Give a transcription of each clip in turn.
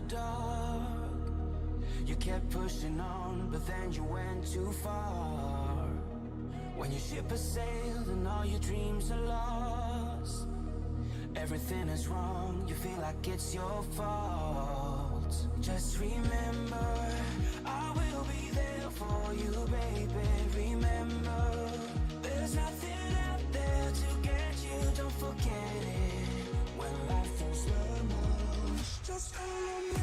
dark. You kept pushing on, but then you went too far. When your ship has sailed and all your dreams are lost, everything is wrong, you feel like it's your fault. Just remember, I will be there for you, baby. Remember, there's nothing out there to get you, don't forget it. When life throws lemons, just call on me.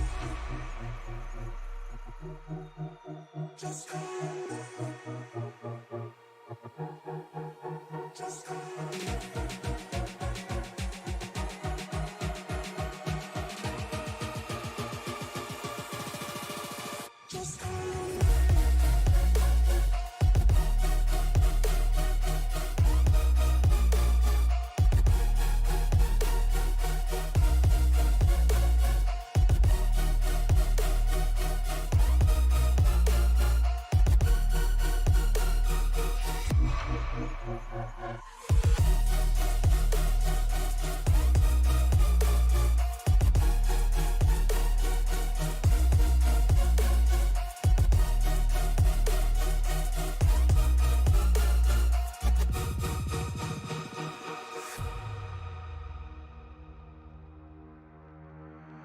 Just call on me. Just call on me.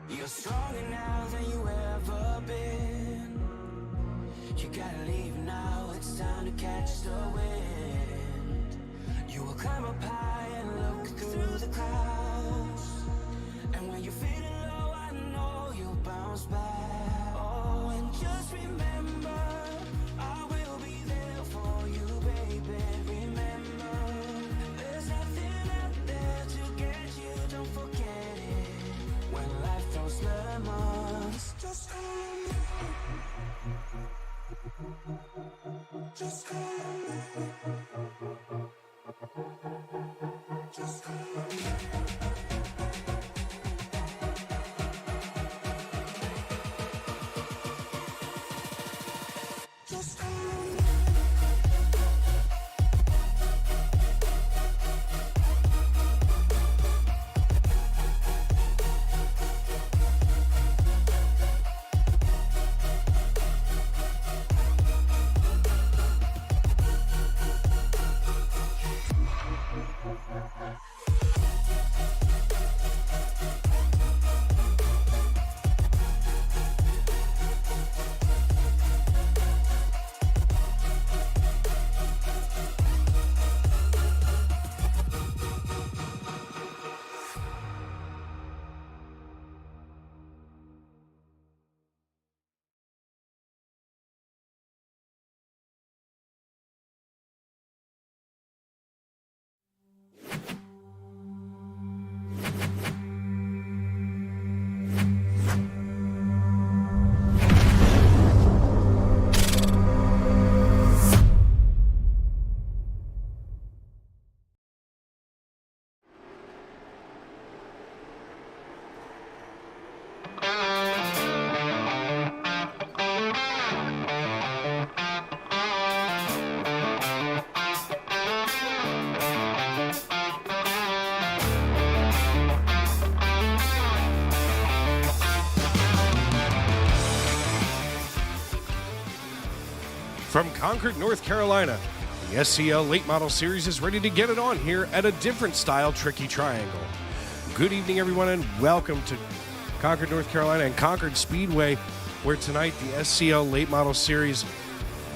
You're stronger now than you ever been. You gotta leave now, it's time to catch the wind. You will climb up high and look through the clouds, and when you're feeling low, I know you'll bounce back. Oh, and just remember, I will be there for you, baby. Remember, there's nothing out there to get you, don't forget it. When life throws lemons, just call on me. Just call on me. Just call on me. Just call on me. From Concord, North Carolina, the SCL Late Model Series is ready to get it on here at a different style tricky triangle. Good evening, everyone, and welcome to Concord, North Carolina and Concord Speedway, where tonight the SCL Late Model Series,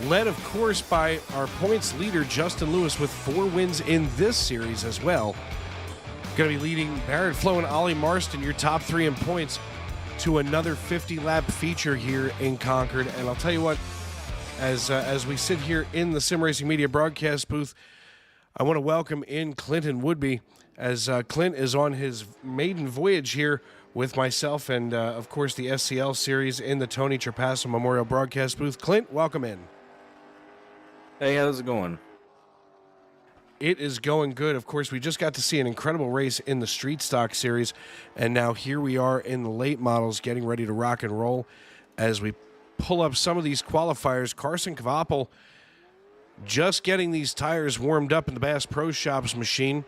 led, of course, by our points leader, Justin Lewis, with 4 wins in this series as well. Going to be leading Barrett Flo and Ollie Marston, your top 3 in points, to another 50-lap feature here in Concord. And I'll tell you what, as we sit here in the Sim Racing Media broadcast booth, I want to welcome in Clinton Woodby, as Clint is on his maiden voyage here with myself and, of course, the SCL series in the Tony Trapasso Memorial broadcast booth. Clint, welcome in. Hey, how's it going? It is going good. Of course, we just got to see an incredible race in the Street Stock Series, and now here we are in the late models getting ready to rock and roll as we pull up some of these qualifiers. Carson Kvapel just getting these tires warmed up in the Bass Pro Shops machine.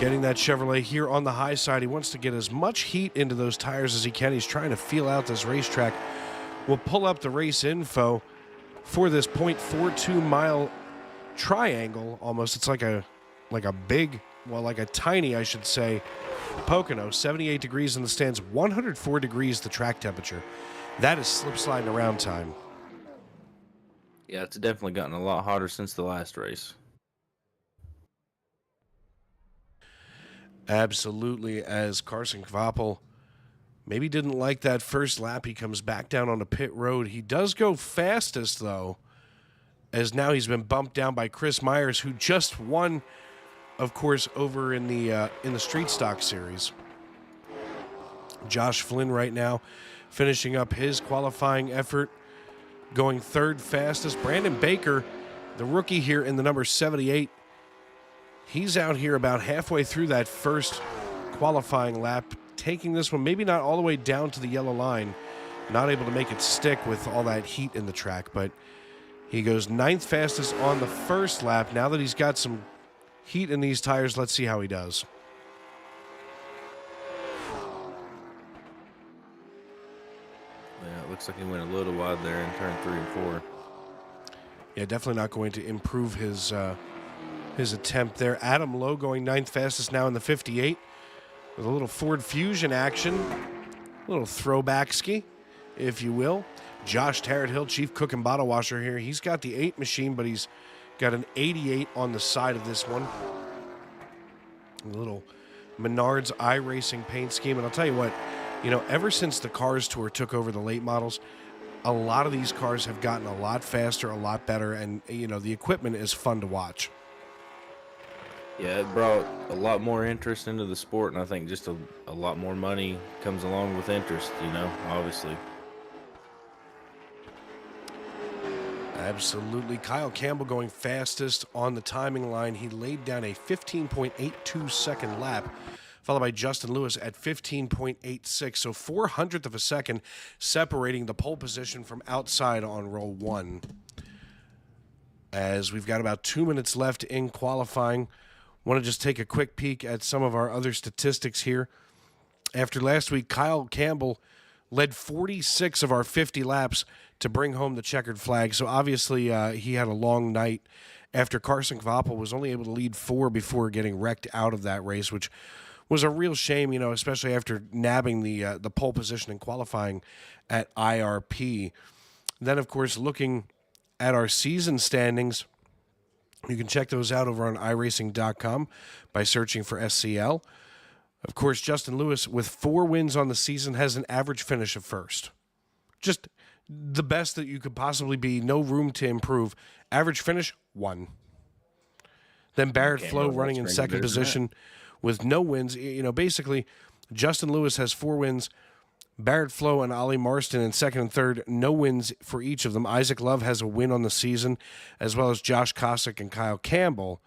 Getting that Chevrolet here on the high side. He wants to get as much heat into those tires as he can. He's trying to feel out this racetrack. We'll pull up the race info for this 0.42 mile triangle almost. It's like a big, well, like a tiny, I should say, Pocono. 78 degrees in the stands, 104 degrees the track temperature. That is slip sliding around time. Yeah, it's definitely gotten a lot hotter since the last race. Absolutely, as Carson Kvapil maybe didn't like that first lap. He comes back down on the pit road. He does go fastest, though, as now he's been bumped down by Chris Myers, who just won, of course, over in the Street Stock Series. Josh Flynn right now finishing up his qualifying effort, going third fastest. Brandon Baker, the rookie here in the number 78, he's out here about halfway through that first qualifying lap, taking this one maybe not all the way down to the yellow line, not able to make it stick with all that heat in the track, but he goes ninth fastest on the first lap. Now that he's got some heat in these tires, let's see how he does. Yeah, it looks like he went a little wide there in turn 3 and 4. Yeah, definitely not going to improve his attempt there. Adam Lowe going ninth fastest now in the 58 with a little Ford Fusion action, a little throwback ski, if you will. Josh Tarrant Hill, chief cook and bottle washer here. He's got the 8 machine, but he's got an 88 on the side of this one. A little Menards iRacing paint scheme. And I'll tell you what, ever since the Cars Tour took over the late models, a lot of these cars have gotten a lot faster, a lot better, and, the equipment is fun to watch. Yeah, it brought a lot more interest into the sport, and I think just a lot more money comes along with interest, obviously. Absolutely. Kyle Campbell going fastest on the timing line. He laid down a 15.82 second lap, followed by Justin Lewis at 15.86. So 400th of a second separating the pole position from outside on roll 1. As we've got about 2 minutes left in qualifying, want to just take a quick peek at some of our other statistics here. After last week, Kyle Campbell led 46 of our 50 laps to bring home the checkered flag. So obviously he had a long night after Carson Kvapil was only able to lead 4 before getting wrecked out of that race, which was a real shame, especially after nabbing the pole position in qualifying at IRP. Then, of course, looking at our season standings, you can check those out over on iRacing.com by searching for SCL. Of course, Justin Lewis, with 4 wins on the season, has an average finish of first. Just the best that you could possibly be, no room to improve. Average finish, 1. Then Barrett Flo running in second position with no wins. Basically, Justin Lewis has 4 wins. Barrett Flo and Ollie Marston in second and third, no wins for each of them. Isaac Love has a win on the season, as well as Josh Kosick and Kyle Campbell.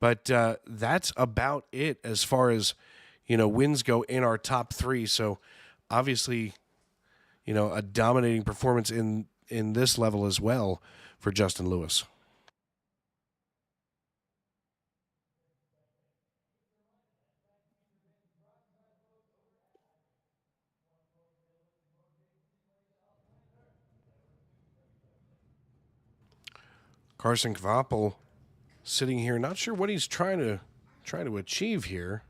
But that's about it as far as, wins go in our top 3. So obviously, a dominating performance in this level as well for Justin Lewis. Carson Kvapil sitting here, not sure what he's trying to achieve here.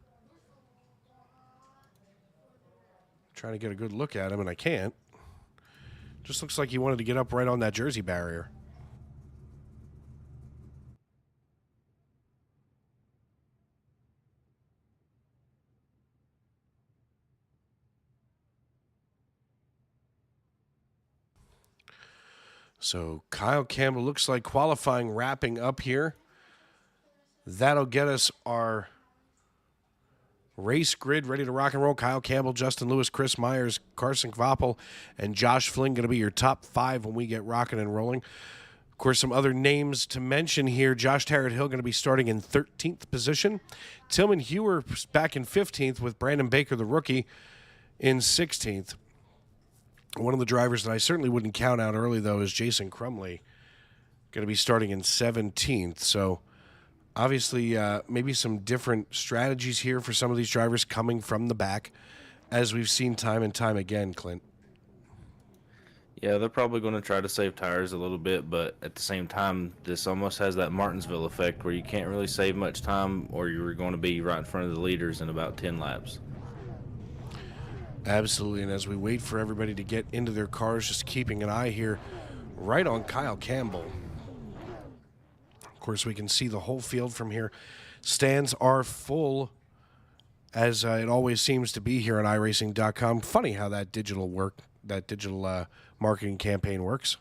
Trying to get a good look at him, and I can't. Just looks like he wanted to get up right on that jersey barrier. So Kyle Campbell looks like qualifying wrapping up here. That'll get us our race grid ready to rock and roll. Kyle Campbell, Justin Lewis, Chris Myers, Carson Kvapil, and Josh Flynn going to be your top 5 when we get rocking and rolling. Of course, some other names to mention here. Josh Tarrant Hill going to be starting in 13th position. Tillman Hewer back in 15th with Brandon Baker, the rookie, in 16th. One of the drivers that I certainly wouldn't count out early, though, is Jason Crumley, going to be starting in 17th. So Obviously, maybe some different strategies here for some of these drivers coming from the back, as we've seen time and time again, Clint. Yeah, they're probably going to try to save tires a little bit, but at the same time, this almost has that Martinsville effect where you can't really save much time or you're going to be right in front of the leaders in about 10 laps. Absolutely, and as we wait for everybody to get into their cars, just keeping an eye here right on Kyle Campbell. Of course, we can see the whole field from here. Stands are full, as it always seems to be here on iRacing.com. Funny how that digital marketing campaign works.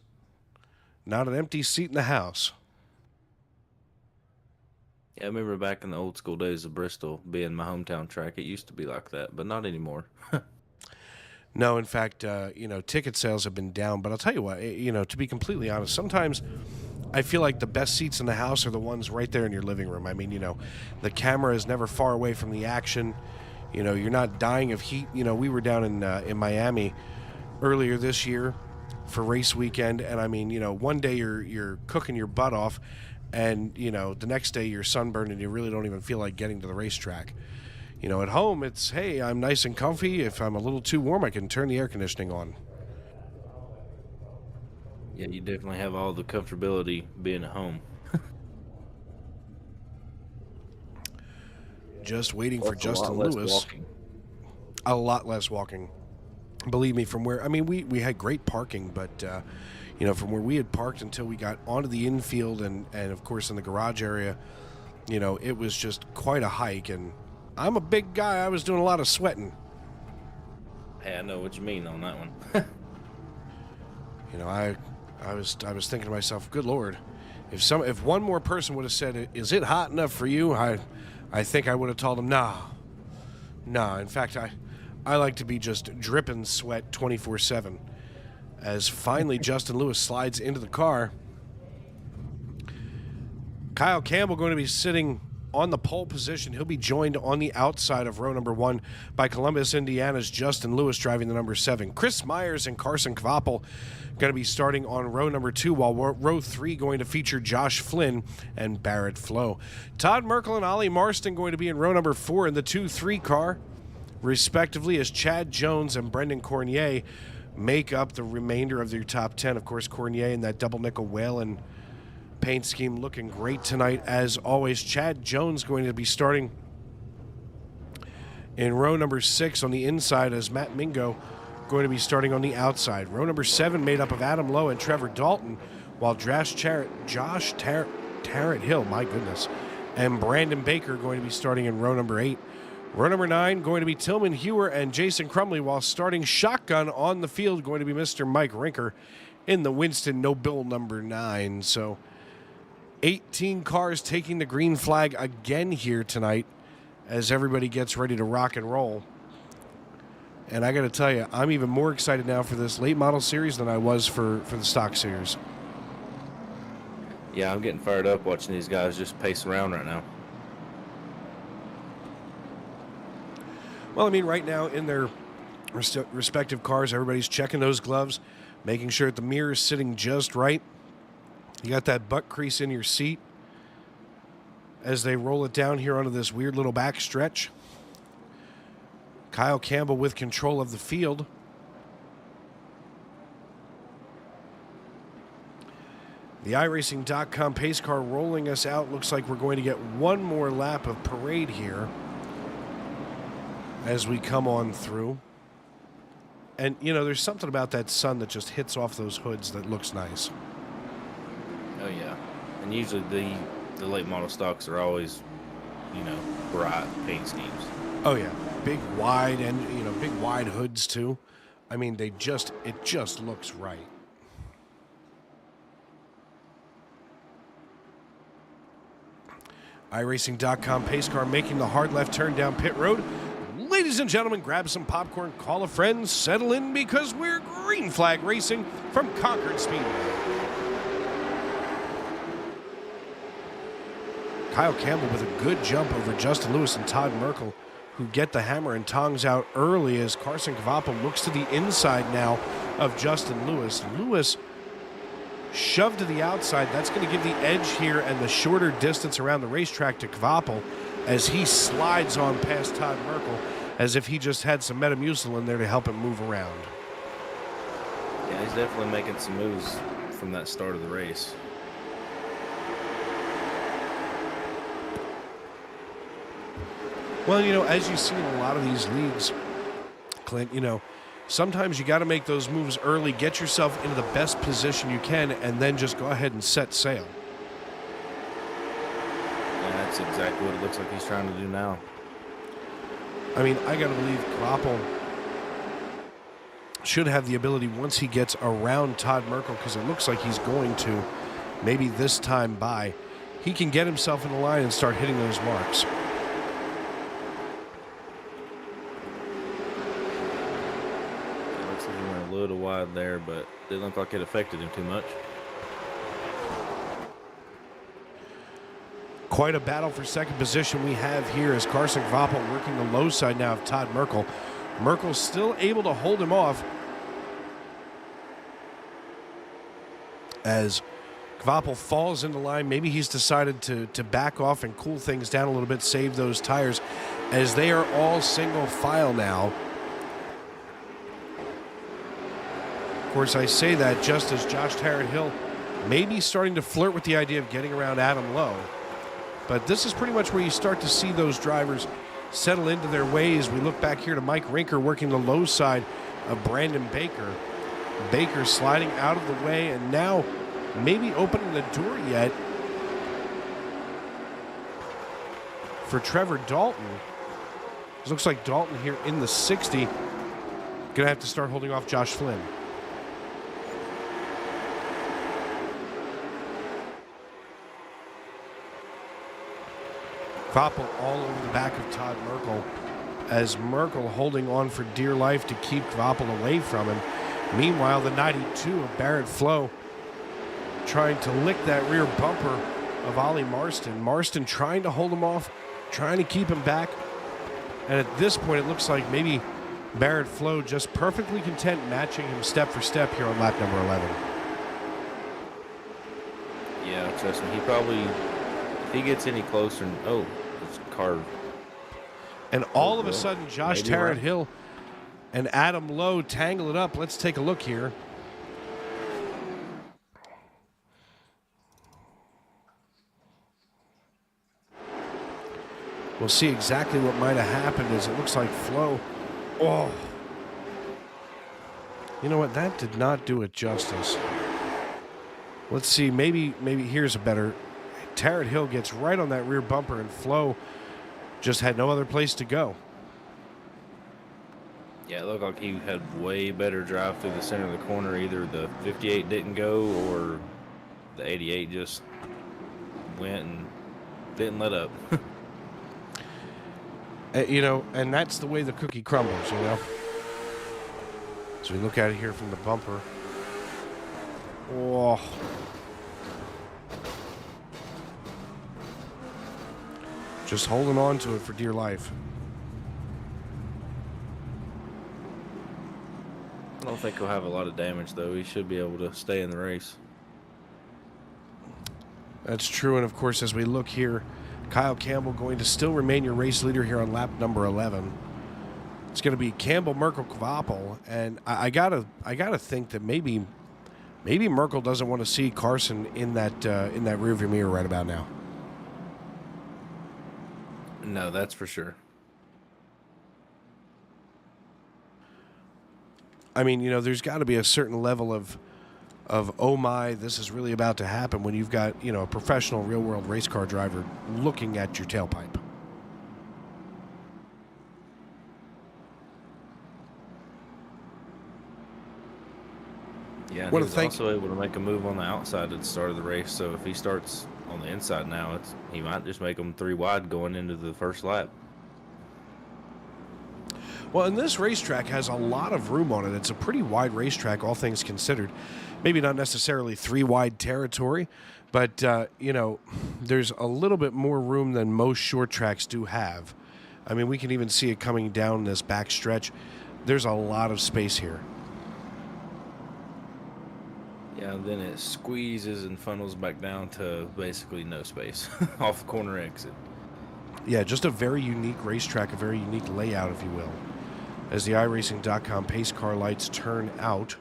Not an empty seat in the house. Yeah, I remember back in the old school days of Bristol being my hometown track, it used to be like that, but not anymore. No, in fact, ticket sales have been down. But I'll tell you what, to be completely honest, sometimes I feel like the best seats in the house are the ones right there in your living room. I mean, the camera is never far away from the action. You're not dying of heat. We were down in Miami earlier this year for race weekend, and I mean, one day you're cooking your butt off, and the next day you're sunburned and you really don't even feel like getting to the racetrack. At home it's, hey, I'm nice and comfy. If I'm a little too warm, I can turn the air conditioning on. Yeah, you definitely have all the comfortability being at home. Just waiting for Justin a lot less Lewis. walking. A lot less walking. Believe me, from where, I mean, we had great parking, but, from where we had parked until we got onto the infield and of course in the garage area, it was just quite a hike. And I'm a big guy. I was doing a lot of sweating. Hey, I know what you mean on that one. I was thinking to myself, good Lord, if one more person would have said, is it hot enough for you? I think I would have told them, nah. In fact, I like to be just dripping sweat 24/7. As finally Justin Lewis slides into the car. Kyle Campbell going to be sitting on the pole position. He'll be joined on the outside of row number 1 by Columbus, Indiana's Justin Lewis driving the number 7. Chris Myers and Carson Kvapil going to be starting on row number 2, while row 3 going to feature Josh Flynn and Barrett Flo. Todd Merkel and Ollie Marston going to be in row number 4 in the 2-3 car, respectively, as Chad Jones and Brendan Cornier make up the remainder of their top 10. Of course, Cornier in that double nickel Whelen paint scheme looking great tonight as always. Chad Jones going to be starting in row number 6 on the inside, as Matt Mingo going to be starting on the outside. Row number 7 made up of Adam Lowe and Trevor Dalton, while Josh Tarrant Hill, my goodness, and Brandon Baker going to be starting in row number 8. Row number 9 going to be Tillman Hewer and Jason Crumley, while starting shotgun on the field going to be Mr. Mike Rinker in the Winston Nobile number 9. So 18 cars taking the green flag again here tonight as everybody gets ready to rock and roll. And I got to tell you, I'm even more excited now for this late model series than I was for the stock series. Yeah, I'm getting fired up watching these guys just pace around right now. Well, I mean, right now in their respective cars, everybody's checking those gloves, making sure that the mirror is sitting just right. You got that butt crease in your seat as they roll it down here onto this weird little back stretch. Kyle Campbell with control of the field. The iRacing.com pace car rolling us out. Looks like we're going to get one more lap of parade here as we come on through. And, there's something about that sun that just hits off those hoods that looks nice. Oh, yeah. And usually the late model stocks are always, bright paint schemes. Oh, yeah. Big, wide, and, big, wide hoods, too. I mean, it just looks right. iRacing.com pace car making the hard left turn down pit road. Ladies and gentlemen, grab some popcorn, call a friend, settle in, because we're green flag racing from Concord Speedway. Kyle Campbell with a good jump over Justin Lewis and Todd Merkel, who get the hammer and tongs out early as Carson Kvapil looks to the inside now of Justin Lewis. Lewis shoved to the outside. That's going to give the edge here and the shorter distance around the racetrack to Kvapil as he slides on past Todd Merkel as if he just had some Metamucil in there to help him move around. Yeah, he's definitely making some moves from that start of the race. Well, you know, as you see in a lot of these leagues, Clint, you know, sometimes you got to make those moves early, get yourself into the best position you can, and then just go ahead and set sail. And that's exactly what it looks like he's trying to do now. I mean, I got to believe Kvapil should have the ability once he gets around Todd Merkel, because it looks like he's going to, maybe this time by, he can get himself in the line and start hitting those marks. A little wide there, but didn't look like it affected him too much. Quite a battle for second position we have here as Carson Kvapil working the low side now of Todd Merkel. Merkel's still able to hold him off as Kvapil falls into line. Maybe he's decided to back off and cool things down a little bit, save those tires, as they are all single file now. Of course, I say that just as Josh Tarrant-Hill may be starting to flirt with the idea of getting around Adam Lowe. But this is pretty much where you start to see those drivers settle into their ways. We look back here to Mike Rinker working the low side of Brandon Baker. Baker sliding out of the way and now maybe opening the door yet for Trevor Dalton. It looks like Dalton here in the 60. Going to have to start holding off Josh Flynn. Kvapil all over the back of Todd Merkel as Merkel holding on for dear life to keep Kvapil away from him. Meanwhile, the 92 of Barrett Flo trying to lick that rear bumper of Ollie Marston. Marston trying to hold him off, trying to keep him back. And at this point, it looks like maybe Barrett Flo just perfectly content matching him step for step here on lap number 11. Yeah, trust me, he probably, if he gets any closer, oh, it's car. And all of a sudden, Josh Maybe Tarrant-Hill and Adam Lowe tangle it up. Let's take a look here. We'll see exactly what might have happened as it looks like Flo. Oh. You know what? That did not do it justice. Let's see. Maybe here's a better. Tarrant-Hill gets right on that rear bumper and Flo just had no other place to go. Yeah, it looked like he had way better drive through the center of the corner. Either the 58 didn't go or the 88 just went and didn't let up. You know, and that's the way the cookie crumbles, you know. So we look at it here from the bumper. Oh. Just holding on to it for dear life. I don't think he'll have a lot of damage, though. He should be able to stay in the race. That's true, and of course, as we look here, Kyle Campbell going to still remain your race leader here on lap number 11. It's going to be Campbell, Merkel, Kvapil, and I gotta think that maybe Merkel doesn't want to see Carson in that rearview mirror right about now. No, that's for sure. I mean, you know, there's got to be a certain level of oh my, this is really about to happen when you've got, you know, a professional real world race car driver looking at your tailpipe. Yeah, and he was also able to make a move on the outside at the start of the race. So if he starts on the inside now, he might just make them 3 wide going into the first lap. Well, and this racetrack has a lot of room on it. It's a pretty wide racetrack, all things considered. Maybe not necessarily 3 wide territory, but, you know, there's a little bit more room than most short tracks do have. I mean, we can even see it coming down this back stretch. There's a lot of space here. Yeah, and then it squeezes and funnels back down to basically no space off corner exit. Yeah, just a very unique racetrack, a very unique layout, if you will. As the iRacing.com pace car lights turn out,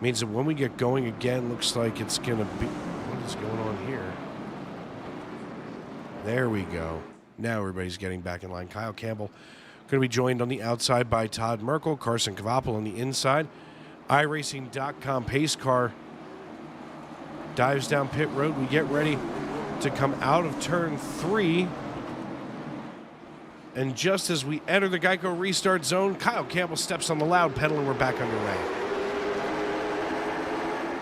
means that when we get going again, looks like it's going to be... What is going on here? There we go. Now everybody's getting back in line. Kyle Campbell going to be joined on the outside by Todd Merkel, Carson Kvapil on the inside. iRacing.com pace car dives down pit road. We get ready to come out of turn 3. And just as we enter the Geico restart zone, Kyle Campbell steps on the loud pedal and we're back underway.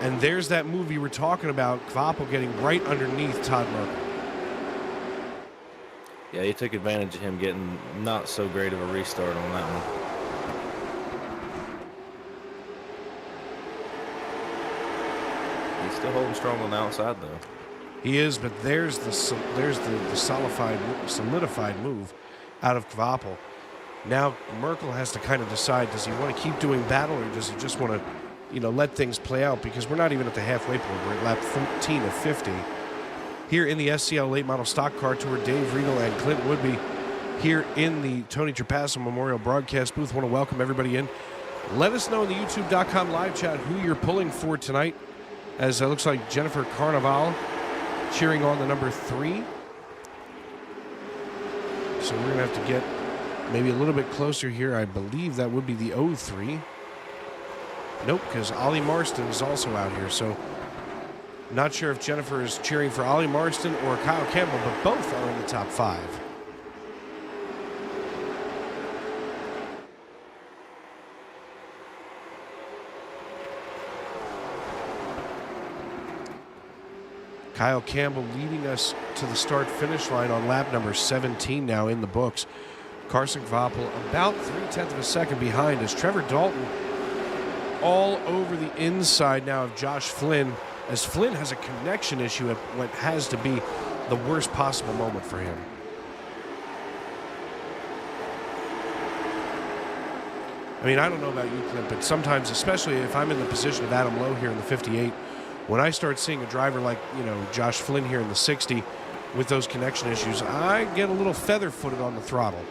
And there's that move you were talking about, Kvapil getting right underneath Todd Merkel. Yeah, he took advantage of him getting not so great of a restart on that one. He's still holding strong on the outside, though. He is, but there's the solidified move out of Kvapil. Now Merkel has to kind of decide, does he want to keep doing battle or does he just want to, let things play out? Because we're not even at the halfway point. We're at lap 14 of 50. Here in the SCL Late Model Stock Car Tour, Dave Riegel and Clint Woodby here in the Tony Trapasso Memorial Broadcast booth. Want to welcome everybody in. Let us know in the YouTube.com live chat who you're pulling for tonight, as it looks like Jennifer Carnival cheering on the number 3. So we're going to have to get maybe a little bit closer here. I believe that would be the 03. Nope, because Ollie Marston is also out here. So not sure if Jennifer is cheering for Ollie Marston or Kyle Campbell, but both are in the top 5. Kyle Campbell leading us to the start-finish line on lap number 17 now in the books. Carson Kvapil about 0.3 of a second behind as Trevor Dalton all over the inside now of Josh Flynn, as Flynn has a connection issue at what has to be the worst possible moment for him. I mean, I don't know about you, Clint, but sometimes, especially if I'm in the position of Adam Lowe here in the 58, when I start seeing a driver like, Josh Flynn here in the 60 with those connection issues, I get a little feather-footed on the throttle.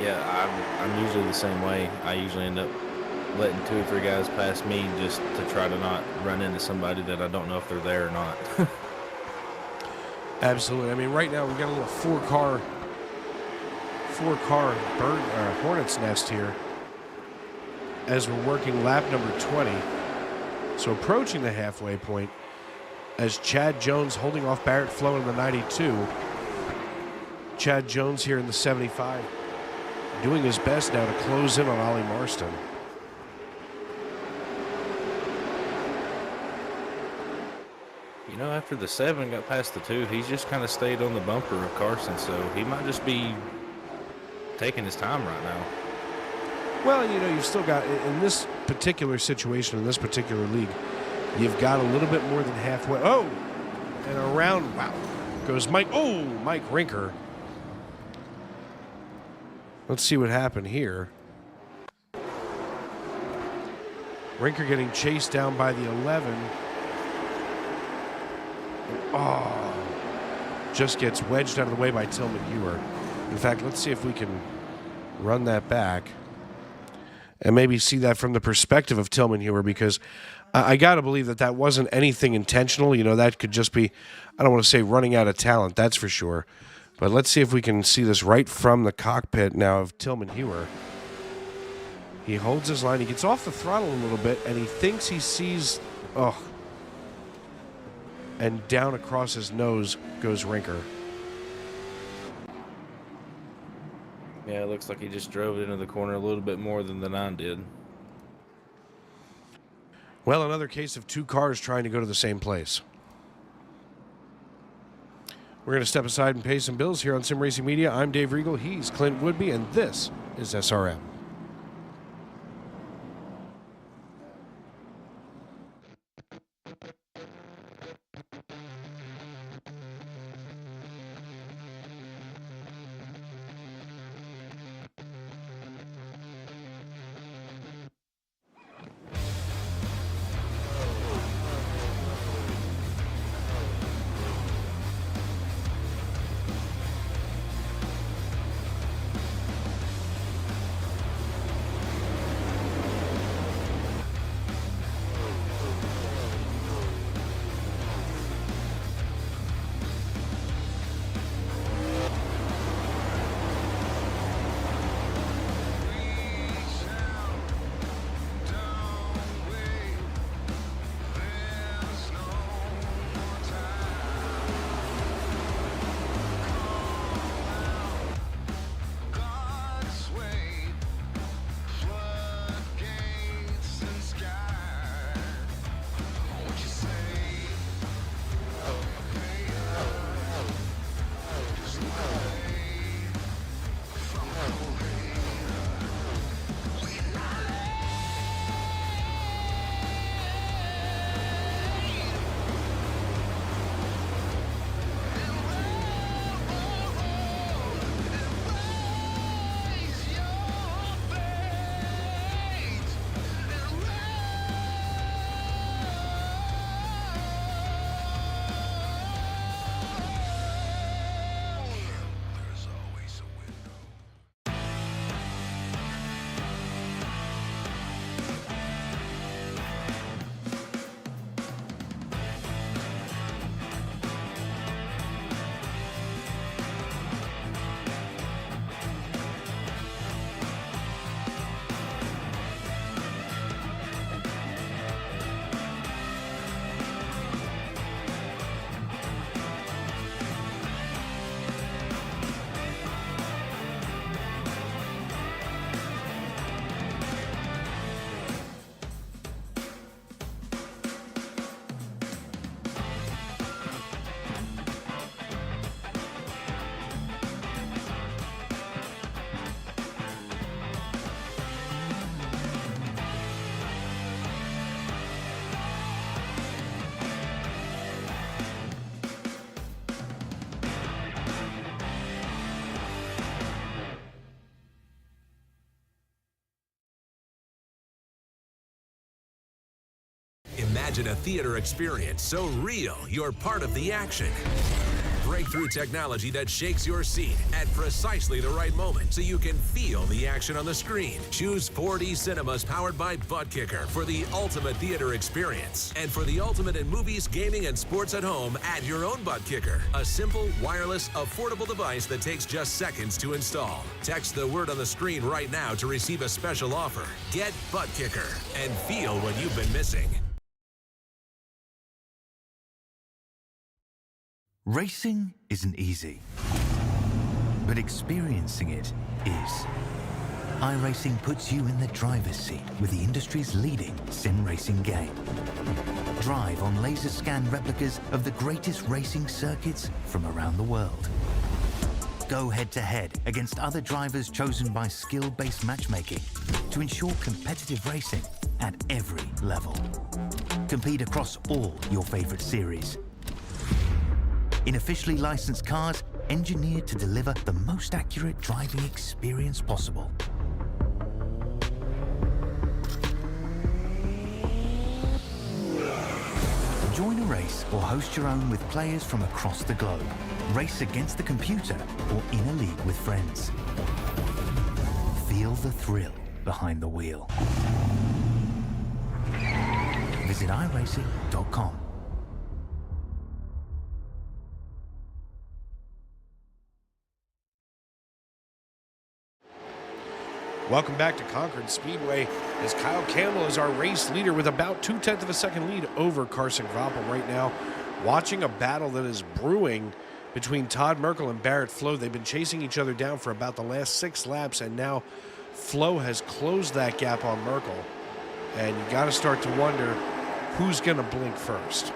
Yeah, I'm usually the same way. I usually end up letting 2 or 3 guys pass me just to try to not run into somebody that I don't know if they're there or not. Absolutely. I mean, right now we've got a little four-car Hornet's nest here as we're working lap number 20. So approaching the halfway point as Chad Jones holding off Barrett Flow in the 92. Chad Jones here in the 75 doing his best now to close in on Ollie Marston. After the 7 got past the 2, he's just kind of stayed on the bumper of Carson, so he might just be taking his time right now. Well, you've still got, in this particular situation, in this particular league, you've got a little bit more than halfway. Oh! And around, wow, goes Mike. Oh, Mike Rinker. Let's see what happened here. Rinker getting chased down by the 11. Oh, just gets wedged out of the way by Tillman Hewer. In fact, let's see if we can run that back and maybe see that from the perspective of Tillman Hewer, because I got to believe that wasn't anything intentional. That could just be, I don't want to say running out of talent, that's for sure. But let's see if we can see this right from the cockpit now of Tillman Hewer. He holds his line. He gets off the throttle a little bit, and he thinks he sees, and down across his nose goes Rinker. Yeah, it looks like he just drove it into the corner a little bit more than the 9 did. Well, another case of 2 cars trying to go to the same place. We're going to step aside and pay some bills here on Sim Racing Media. I'm Dave Riegel. He's Clint Woodby, and this is SRM. Imagine a theater experience so real you're part of the action. Breakthrough technology that shakes your seat at precisely the right moment so you can feel the action on the screen. Choose 4D cinemas powered by Butt Kicker for the ultimate theater experience. And for the ultimate in movies, gaming, and sports at home, add your own Butt Kicker. A simple, wireless, affordable device that takes just seconds to install. Text the word on the screen right now to receive a special offer. Get Butt Kicker and feel what you've been missing. Racing isn't easy, but experiencing it is. iRacing puts you in the driver's seat with the industry's leading sim racing game. Drive on laser scan replicas of the greatest racing circuits from around the world. Go head-to-head against other drivers chosen by skill-based matchmaking to ensure competitive racing at every level. Compete across all your favorite series. In officially licensed cars, engineered to deliver the most accurate driving experience possible. Join a race or host your own with players from across the globe. Race against the computer or in a league with friends. Feel the thrill behind the wheel. Visit iRacing.com. Welcome back to Concord Speedway as Kyle Campbell is our race leader with about 0.2 of a second lead over Carson Voppel right now. Watching a battle that is brewing between Todd Merkel and Barrett Flo. They've been chasing each other down for about the last 6 laps, and now Flo has closed that gap on Merkel. And you got to start to wonder who's going to blink first.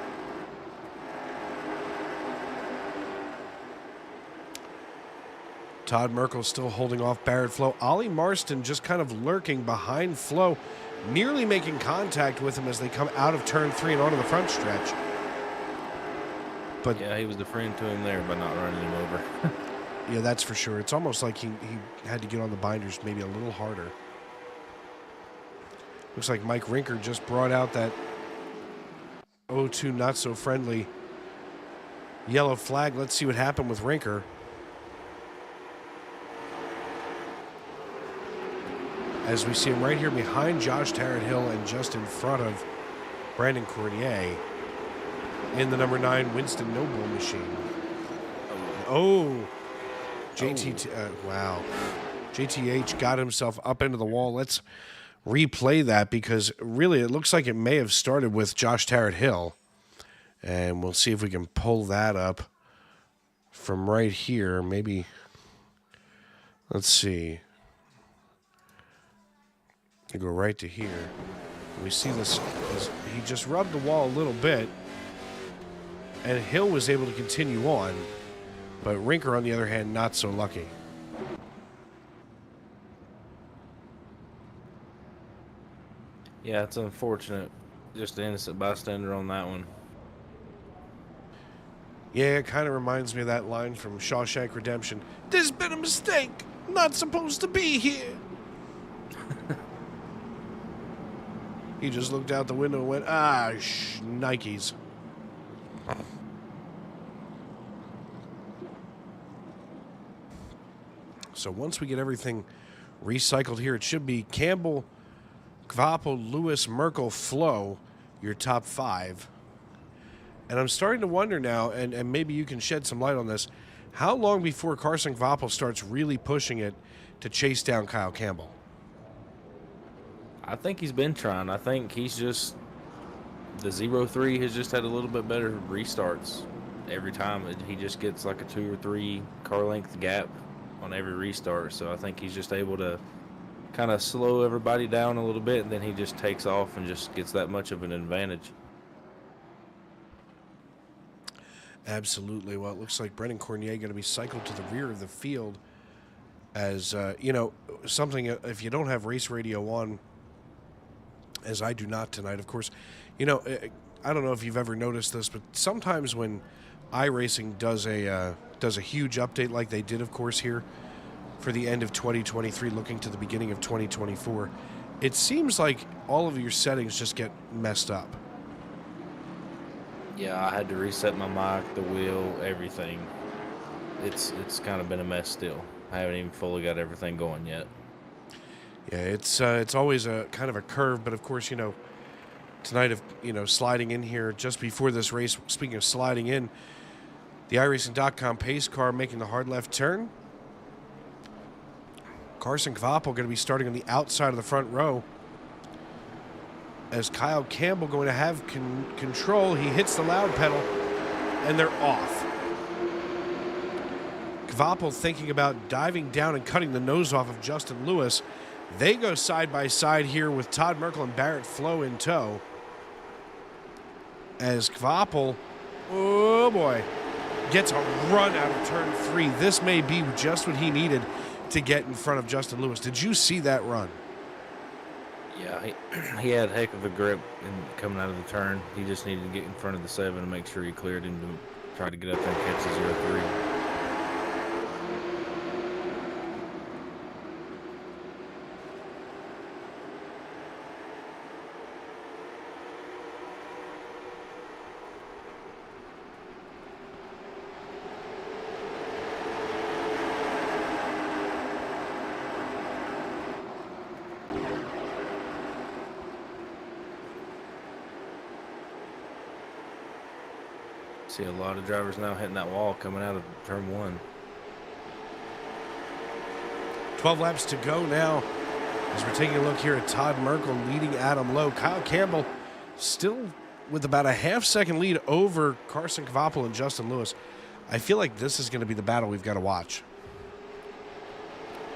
Todd Merkel still holding off Barrett Flo. Ollie Marston just kind of lurking behind Flo, nearly making contact with him as they come out of turn 3 and onto the front stretch. But yeah, he was deferring to him there by not running him over. Yeah, that's for sure. It's almost like he had to get on the binders maybe a little harder. Looks like Mike Rinker just brought out that 0-2 not so friendly yellow flag. Let's see what happened with Rinker. As we see him right here behind Josh Tarrant-Hill and just in front of Brandon Cornier in the number 9 Winston Noble machine. Oh, wow. JTH got himself up into the wall. Let's replay that because really it looks like it may have started with Josh Tarrant-Hill. And we'll see if we can pull that up from right here. Maybe, let's see. I go right to here. We see this, he just rubbed the wall a little bit, and Hill was able to continue on, but Rinker, on the other hand, not so lucky. Yeah, it's unfortunate. Just an innocent bystander on that one. Yeah, it kind of reminds me of that line from Shawshank Redemption. There's been a mistake. Not supposed to be here. He just looked out the window and went, Nikes. So once we get everything recycled here, it should be Campbell, Kvapel, Lewis, Merkel, Flo, your top 5. And I'm starting to wonder now, and maybe you can shed some light on this, how long before Carson Kvapel starts really pushing it to chase down Kyle Campbell? I think he's been trying. I think he's just, the 0-3 has just had a little bit better restarts every time. He just gets like a 2 or 3 car length gap on every restart. So I think he's just able to kind of slow everybody down a little bit, and then he just takes off and just gets that much of an advantage. Absolutely. Well, it looks like Brendan Cornier going to be cycled to the rear of the field as, something, if you don't have race radio on, as I do not tonight, of course, I don't know if you've ever noticed this, but sometimes when iRacing does a huge update like they did, of course, here for the end of 2023, looking to the beginning of 2024, it seems like all of your settings just get messed up. Yeah, I had to reset my mic, the wheel, everything. It's kind of been a mess still. I haven't even fully got everything going yet. Yeah, it's always a kind of a curve, but of course, tonight of sliding in here just before this race. Speaking of sliding in, the iRacing.com pace car making the hard left turn. Carson Kvapil going to be starting on the outside of the front row. As Kyle Campbell going to have control, he hits the loud pedal, and they're off. Kvapil thinking about diving down and cutting the nose off of Justin Lewis. They go side by side here with Todd Merkel and Barrett Flo in tow. As Kvapil, oh boy, gets a run out of turn 3. This may be just what he needed to get in front of Justin Lewis. Did you see that run? Yeah, he had a heck of a grip in coming out of the turn. He just needed to get in front of the 7 and make sure he cleared him to try to get up there and catch the 0-3. See a lot of drivers now hitting that wall coming out of turn 1. 12 laps to go now as we're taking a look here at Todd Merkel leading Adam Lowe. Kyle Campbell still with about a half-second lead over Carson Kvapil and Justin Lewis. I feel like this is going to be the battle we've got to watch.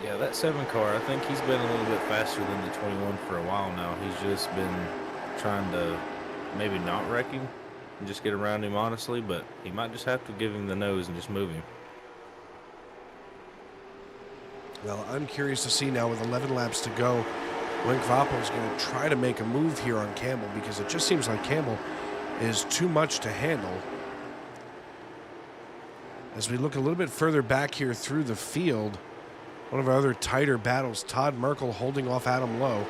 Yeah, that 7 car, I think he's been a little bit faster than the 21 for a while now. He's just been trying to maybe not wreck him and just get around him honestly, but he might just have to give him the nose and just move him. Well, I'm curious to see now with 11 laps to go when Kvapil is going to try to make a move here on Campbell, because it just seems like Campbell is too much to handle. As we look a little bit further back here through the field, one of our other tighter battles, Todd Merkel holding off Adam Lowe.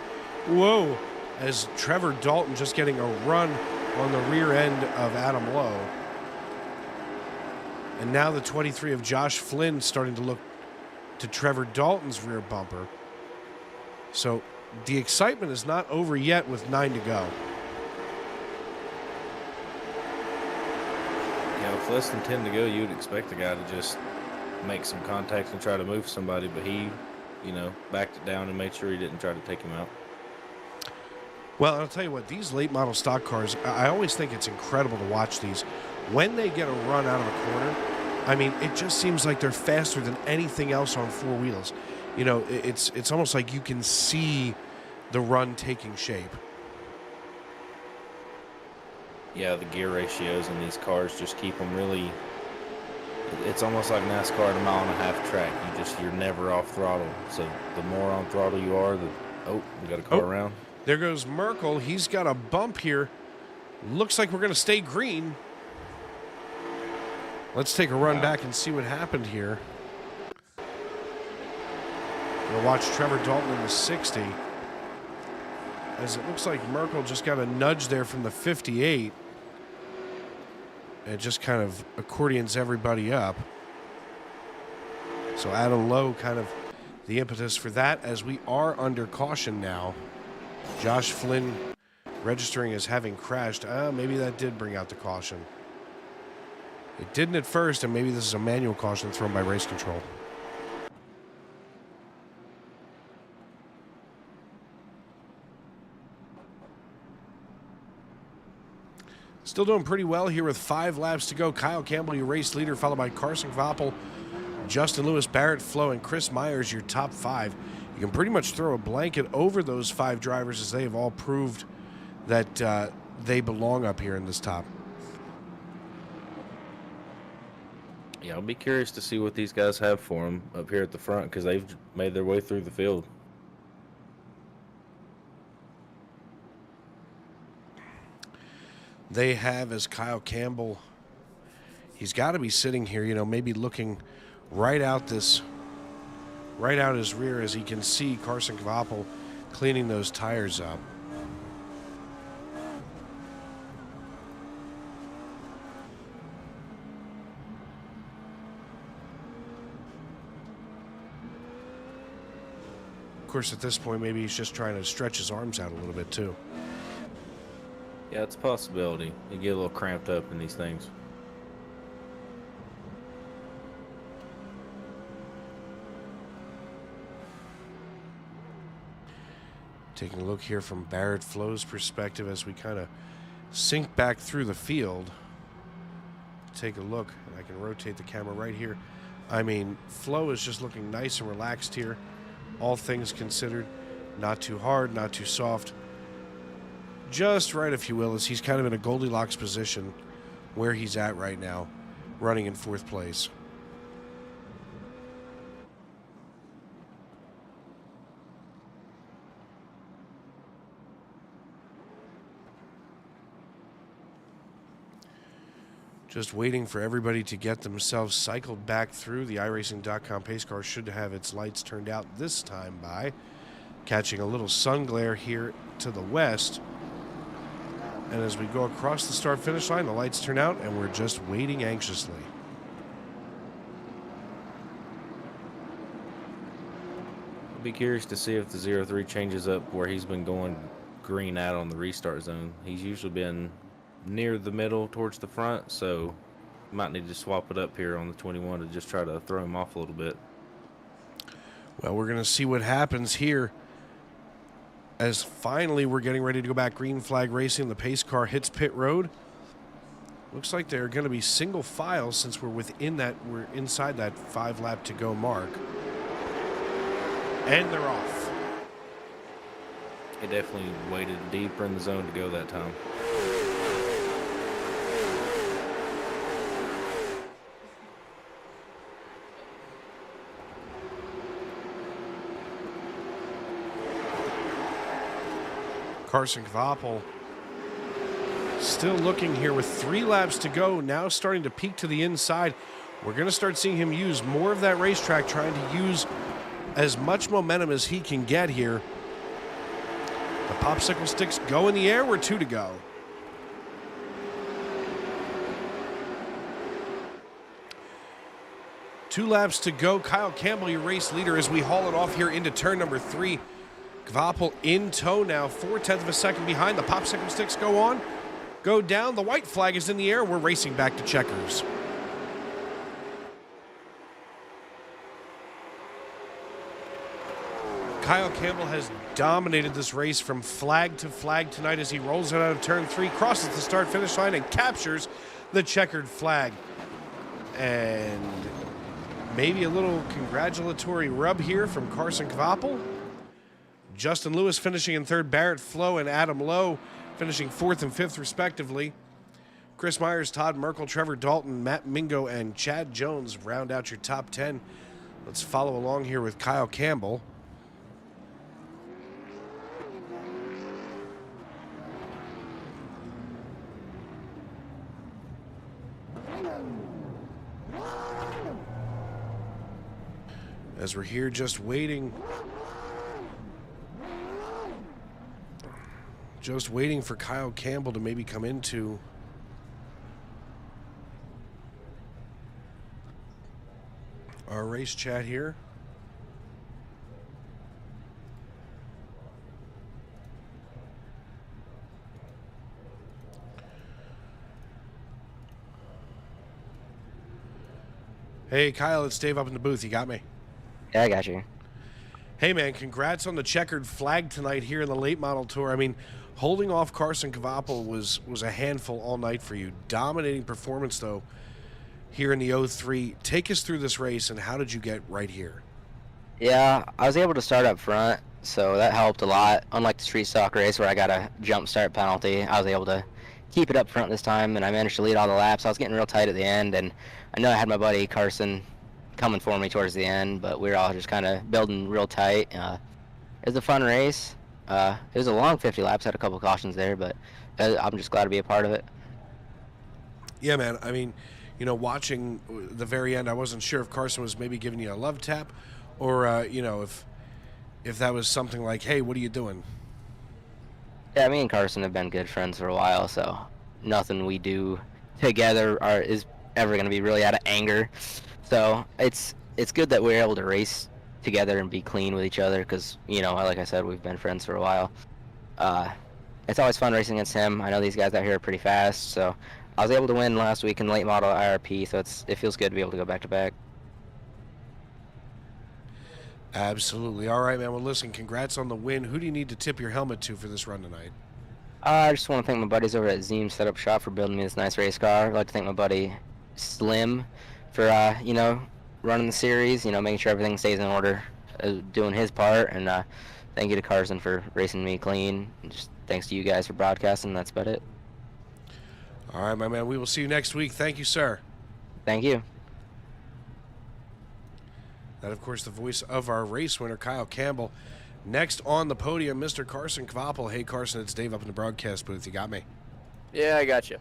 Whoa, as Trevor Dalton just getting a run on the rear end of Adam Lowe. And now the 23 of Josh Flynn starting to look to Trevor Dalton's rear bumper. So the excitement is not over yet with 9 to go. Yeah, with less than 10 to go, you would expect the guy to just make some contact and try to move somebody, but he, backed it down and made sure he didn't try to take him out. Well, I'll tell you what, these late model stock cars, I always think it's incredible to watch these. When they get a run out of a corner, I mean, it just seems like they're faster than anything else on 4 wheels. It's almost like you can see the run taking shape. Yeah, the gear ratios in these cars just keep them really. It's almost like NASCAR at a 1.5-mile track. You're never off throttle. So the more on throttle you are, we got a car around. There goes Merkel. He's got a bump here. Looks like we're going to stay green. Let's take a run back and see what happened here. We'll watch Trevor Dalton in the 60. As it looks like Merkel just got a nudge there from the 58. It just kind of accordions everybody up. So Adam Lowe kind of the impetus for that, as we are under caution now. Josh Flynn registering as having crashed. Maybe that did bring out the caution. It didn't at first, and maybe this is a manual caution thrown by race control. Still doing pretty well here with 5 laps to go. Kyle Campbell, your race leader, followed by Carson Kvapil, Justin Lewis, Barrett Flo, and Chris Myers, your top 5. You can pretty much throw a blanket over those 5 drivers, as they have all proved that they belong up here in this top. Yeah, I'll be curious to see what these guys have for them up here at the front, because they've made their way through the field. They have, as Kyle Campbell, he's got to be sitting here, maybe looking right out his rear, as he can see Carson Kvapil cleaning those tires up. Of course, at this point, maybe he's just trying to stretch his arms out a little bit, too. Yeah, it's a possibility. You get a little cramped up in these things. Taking a look here from Barrett Flo's perspective as we kind of sink back through the field. Take a look, and I can rotate the camera right here. I mean, Flo is just looking nice and relaxed here. All things considered, not too hard, not too soft. Just right, if you will, as he's kind of in a Goldilocks position where he's at right now, running in 4th place. Just waiting for everybody to get themselves cycled back through. The iRacing.com pace car should have its lights turned out this time by catching a little sun glare here to the west. And as we go across the start-finish line, the lights turn out, and we're just waiting anxiously. I'll be curious to see if the 03 changes up where he's been going green out on the restart zone. He's usually been near the middle towards the front, so might need to swap it up here on the 21 to just try to throw him off a little bit. Well, we're going to see what happens here as finally we're getting ready to go back green flag racing. The pace car hits pit road. Looks like they're going to be single file since we're inside that 5 lap to go mark. And they're off. He definitely waited deeper in the zone to go that time. Carson Kvapel still looking here with 3 laps to go, now starting to peek to the inside. We're going to start seeing him use more of that racetrack, trying to use as much momentum as he can get here. The popsicle sticks go in the air. We're 2 to go. Two laps to go. Kyle Campbell, your race leader, as we haul it off here into turn number 3. Kvapel in tow now, 4/10 of a second behind. The popsicle sticks go down. The white flag is in the air. We're racing back to checkers. Kyle Campbell has dominated this race from flag to flag tonight as he rolls it out of turn 3, crosses the start-finish line, and captures the checkered flag. And maybe a little congratulatory rub here from Carson Kvapel. Justin Lewis finishing in 3rd, Barrett Flo and Adam Lowe finishing 4th and 5th respectively. Chris Myers, Todd Merkel, Trevor Dalton, Matt Mingo, and Chad Jones round out your top 10. Let's follow along here with Kyle Campbell. As we're here just waiting for Kyle Campbell to maybe come into our race chat here. Hey Kyle, it's Dave up in the booth. You got me? Yeah, I got you. Hey man, congrats on the checkered flag tonight here in the late model tour. I mean, holding off Carson Kvapel was a handful all night for you. Dominating performance though here in the 03. Take us through this race and how did you get right here? Yeah, I was able to start up front, so that helped a lot. Unlike the street stock race where I got a jump start penalty, I was able to keep it up front this time, and I managed to lead all the laps. I was getting real tight at the end, and I know I had my buddy Carson coming for me towards the end, but we were all just kind of building real tight. It was a fun race. It was a long 50 laps, had a couple cautions there, but I'm just glad to be a part of it. Yeah, man. I mean, you know, watching the very end, I wasn't sure if Carson was maybe giving you a love tap or, you know, if that was something like, hey, what are you doing? Yeah, me and Carson have been good friends for a while, so nothing we do together is ever going to be really out of anger. So it's good that we're able to race together and be clean with each other because, you know, like I said, we've been friends for a while. It's always fun racing against him. I know these guys out here are pretty fast, so I was able to win last week in late model IRP, so it feels good to be able to go back to back. Absolutely. All right, man. Well, listen, congrats on the win. Who do you need to tip your helmet to for this run tonight? I just want to thank my buddies over at Zeem Setup Shop for building me this nice race car. I'd like to thank my buddy Slim for, you know, running the series, you know, making sure everything stays in order, doing his part, and thank you to Carson for racing me clean. And just thanks to you guys for broadcasting. That's about it. All right, my man. We will see you next week. Thank you, sir. Thank you. That, of course, the voice of our race winner, Kyle Campbell. Next on the podium, Mr. Carson Kvapel. Hey, Carson, it's Dave up in the broadcast booth. You got me? Yeah, I got you.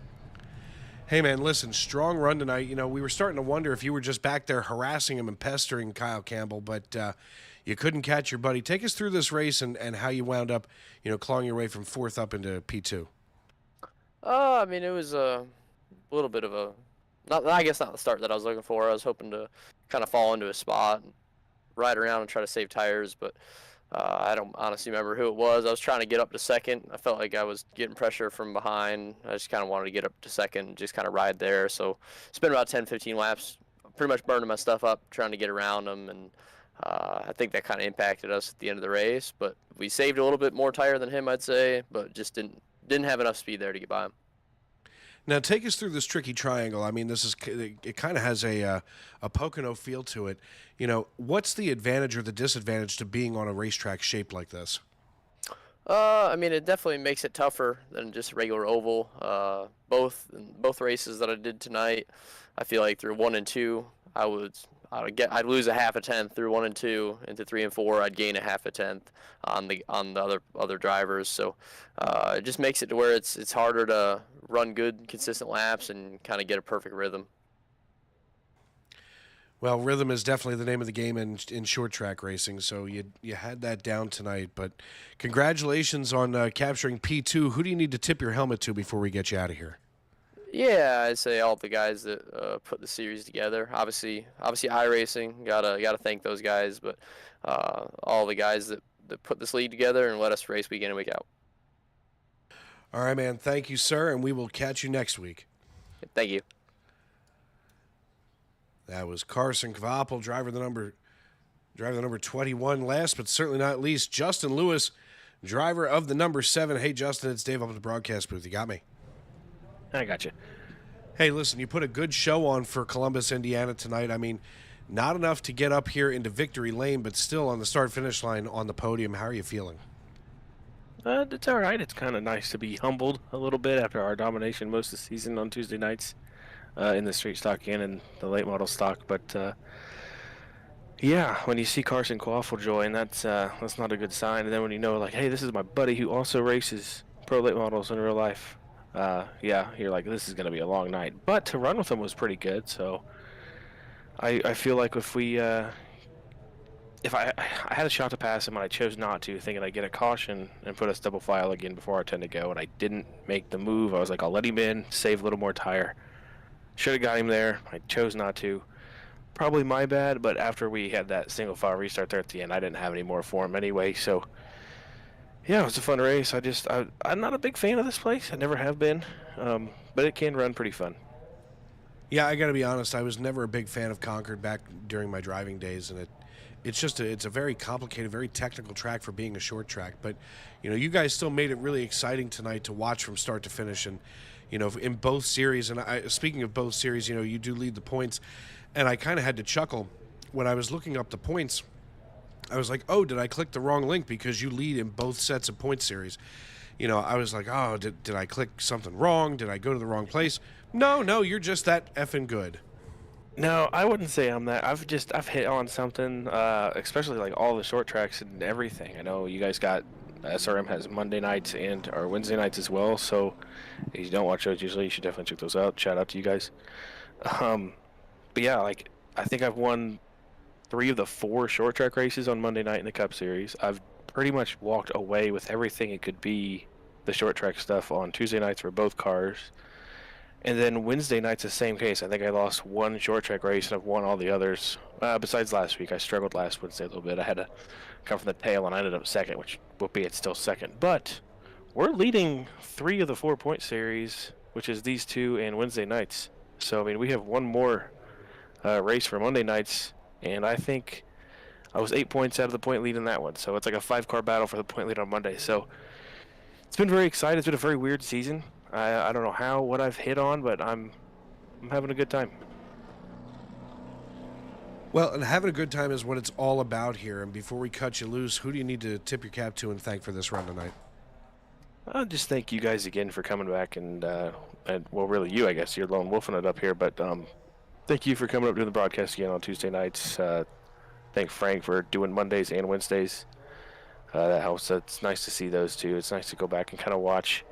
Hey, man, listen, strong run tonight. You know, we were starting to wonder if you were just back there harassing him and pestering Kyle Campbell, but you couldn't catch your buddy. Take us through this race and how you wound up, you know, clawing your way from 4th up into P2. I mean, it was a little bit of a, I guess not the start that I was looking for. I was hoping to kind of fall into a spot and ride around and try to save tires, but I don't honestly remember who it was. I was trying to get up to 2nd. I felt like I was getting pressure from behind. I just kind of wanted to get up to 2nd and just kind of ride there. So spent about 10, 15 laps, pretty much burning my stuff up, trying to get around them. And I think that kind of impacted us at the end of the race. But we saved a little bit more tire than him, I'd say, but just didn't have enough speed there to get by him. Now, take us through this tricky triangle. I mean, it kind of has a Pocono feel to it. You know, what's the advantage or the disadvantage to being on a racetrack shaped like this? I mean, it definitely makes it tougher than just a regular oval. Both races that I did tonight, I feel like through 1 and 2, I'd lose a half a tenth through 1 and 2. Into 3 and 4, I'd gain a half a tenth on the other drivers. So it just makes it to where it's harder to run good, consistent laps and kind of get a perfect rhythm. Well, rhythm is definitely the name of the game in short track racing. So you had that down tonight. But congratulations on capturing P2. Who do you need to tip your helmet to before we get you out of here? Yeah, I'd say all the guys that put the series together. Obviously iRacing, gotta thank those guys, but all the guys that put this league together and let us race week in and week out. All right, man. Thank you, sir, and we will catch you next week. Thank you. That was Carson Kvapel, driver the number 21. Last but certainly not least, Justin Lewis, driver of the number 7. Hey, Justin, it's Dave up at the broadcast booth. You got me? I got you. Hey, listen, you put a good show on for Columbus, Indiana tonight. I mean, not enough to get up here into victory lane, but still on the start-finish line on the podium. How are you feeling? It's all right. It's kind of nice to be humbled a little bit after our domination most of the season on Tuesday nights in the street stock and in the late model stock. But, yeah, when you see Carson Kvapel join, that's not a good sign. And then when you know, like, hey, this is my buddy who also races pro late models in real life, yeah, you're like, this is going to be a long night. But to run with him was pretty good, so I feel like if I had a shot to pass him and I chose not to, thinking I'd get a caution and put us double file again before our 10 to go, and I didn't make the move. I was like, I'll let him in, save a little more tire. Should have got him there. I chose not to. Probably my bad, but after we had that single file restart there at the end, I didn't have any more for him anyway, so yeah, it was a fun race. I'm not a big fan of this place. I never have been, but it can run pretty fun. Yeah, I got to be honest. I was never a big fan of Concord back during my driving days, and it's a very complicated, very technical track for being a short track. But you know, you guys still made it really exciting tonight to watch from start to finish, and you know, in both series. And speaking of both series, you know, you do lead the points, and I kind of had to chuckle when I was looking up the points. I was like, oh, did I click the wrong link because you lead in both sets of point series? You know, I was like, oh, did I click something wrong? Did I go to the wrong place? No, you're just that effing good. No, I wouldn't say I'm that. I've hit on something, especially like all the short tracks and everything. I know you guys got SRM has Monday nights and or Wednesday nights as well. So if you don't watch those usually, you should definitely check those out. Shout out to you guys. But yeah, like I think I've won 3 of the 4 short track races on Monday night in the Cup Series. I've pretty much walked away with everything it could be the short track stuff on Tuesday nights for both cars. And then Wednesday night's the same case. I think I lost one short track race and I've won all the others. Besides last week, I struggled last Wednesday a little bit. I had to come from the tail and I ended up second, which will be it's still second. But we're leading 3 of the 4-point series, which is these 2 and Wednesday nights. So, I mean, we have one more race for Monday nights, and I think I was 8 points out of the point lead in that one. So it's like a 5-car battle for the point lead on Monday. So it's been very exciting. It's been a very weird season. I don't know what I've hit on, but I'm having a good time. Well, and having a good time is what it's all about here. And before we cut you loose, who do you need to tip your cap to and thank for this run tonight? I'll just thank you guys again for coming back and well, really you, I guess. You're lone wolfing it up here, but thank you for coming up to the broadcast again on Tuesday nights. Thank Frank for doing Mondays and Wednesdays. That helps. It's nice to see those two. It's nice to go back and kind of watch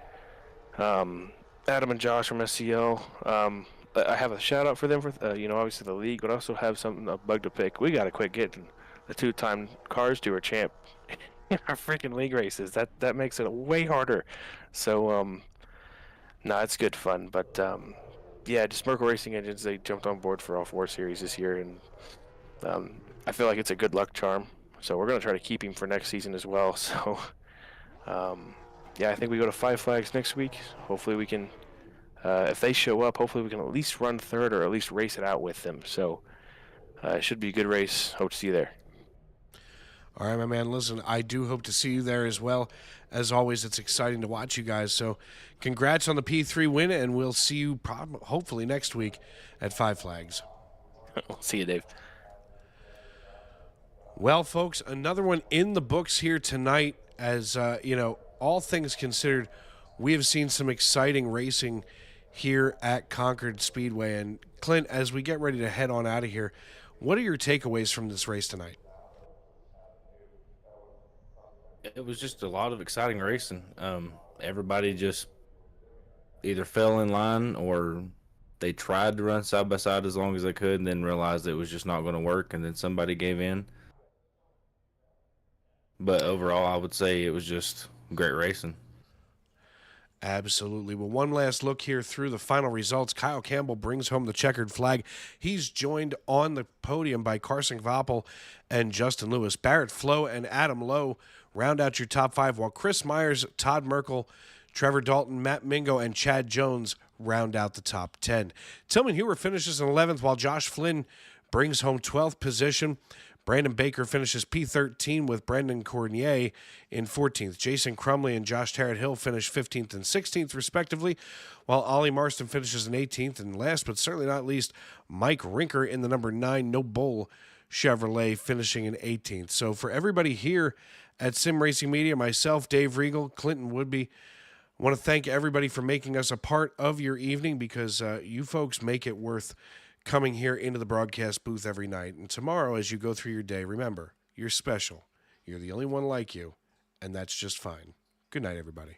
Adam and Josh from SCL. I have a shout out for them for obviously the league, but I also have a bug to pick. We got to quit getting the 2-time Cars Tour champ in our freaking league races. That makes it way harder. So it's good fun. But yeah, just Merkle Racing Engines, they jumped on board for all 4 series this year, and I feel like it's a good luck charm. So we're going to try to keep him for next season as well. So yeah, I think we go to 5 Flags next week. Hopefully we can, if they show up, hopefully we can at least run third or at least race it out with them. So it should be a good race. Hope to see you there. All right, my man. Listen, I do hope to see you there as well. As always, it's exciting to watch you guys. So congrats on the P3 win, and we'll see you hopefully next week at 5 Flags. We'll see you, Dave. Well, folks, another one in the books here tonight. As all things considered, we have seen some exciting racing here at Concord Speedway. And Clint, as we get ready to head on out of here, what are your takeaways from this race tonight? It was just a lot of exciting racing. Everybody just either fell in line or they tried to run side by side as long as they could and then realized it was just not going to work, and then somebody gave in. But overall, I would say it was just great racing. Absolutely. Well, one last look here through the final results. Kyle Campbell brings home the checkered flag. He's joined on the podium by Carson Voppel and Justin Lewis. Barrett Flo and Adam Lowe round out your top 5, while Chris Myers, Todd Merkel, Trevor Dalton, Matt Mingo, and Chad Jones round out the top 10. Tillman Hewer finishes in 11th, while Josh Flynn brings home 12th position. Brandon Baker finishes P13 with Brendan Cornier in 14th. Jason Crumley and Josh Tarrant-Hill finish 15th and 16th, respectively, while Ollie Marston finishes in 18th. And last but certainly not least, Mike Rinker in the number 9 No Bull Chevrolet finishing in 18th. So for everybody here at Sim Racing Media, myself, Dave Regal, Clinton Woodby, I want to thank everybody for making us a part of your evening, because you folks make it worth coming here into the broadcast booth every night. And tomorrow, as you go through your day, remember, you're special. You're the only one like you, and that's just fine. Good night, everybody.